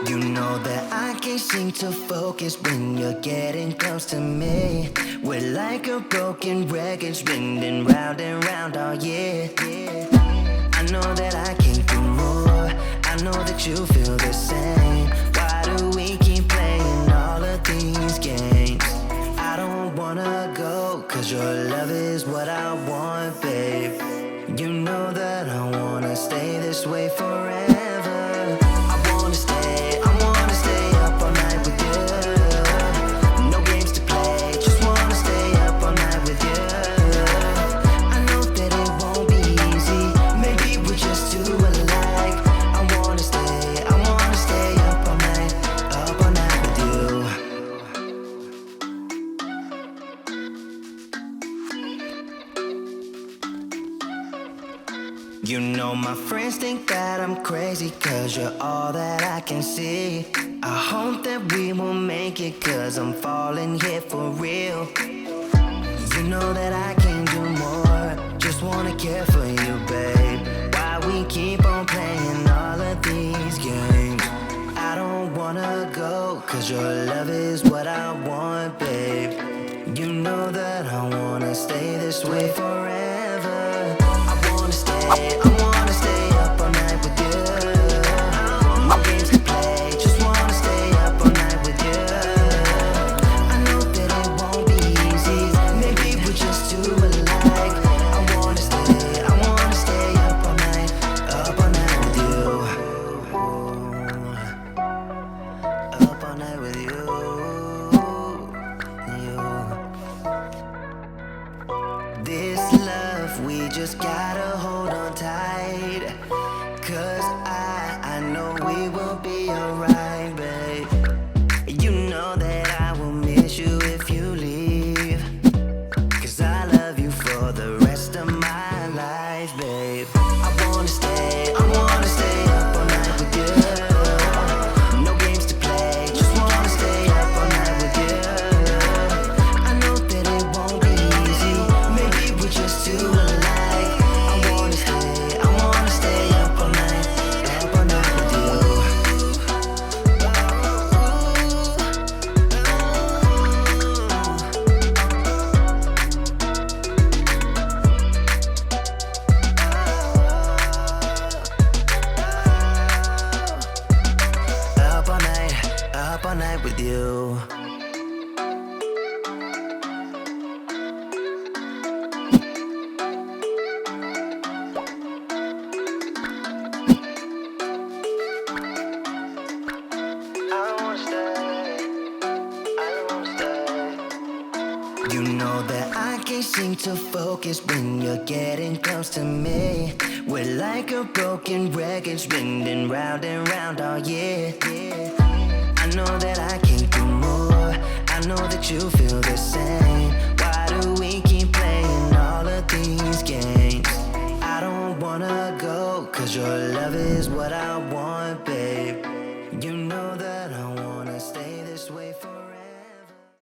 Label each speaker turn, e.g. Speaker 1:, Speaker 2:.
Speaker 1: You know that I can't seem to focus when you're getting close to me. We're like a broken record spinning round and round all year. I know that I can't do more. I know that you feel the same. Why do we keep playing all of these games? I don't wanna go, cause your love is what I want, babe. You know that I wanna stay this way forever. I wanna stay up all night with you. No games to play, just wanna stay up all night with you. I know that it won't be easy, maybe we're just too alike. I wanna stay up all night with you. You know my friends think that I'm crazy, cause you're all that I can see. I hope that we will make it, cause I'm falling here for real. You know that I can't do more, just wanna care for you, babe. Why we keep on playing all of these games? I don't wanna go, cause your love is what I want, babe. You know that I wanna stay this way forever. I wanna stay up all night with you. No games to play, just wanna stay up all night with you. I know that it won't be easy, maybe we're just too alike. I wanna stay up all night with you. Up all night with you. This love, we just gotta hold on tight. Cause I know we will be alright, babe. You know that I will miss you if you leave. Cause I love you for the rest of my life, babe. I wanna stay up all night with you. No games to play, just wanna stay up all night with you. I know that it won't be easy, maybe we're just too alike. I wanna stay up all night with you. Up all night with you. You know that I can't seem to focus when you're getting close to me. We're like a broken record spinning round and round all year. I know that I can't do more. I know that you feel the same.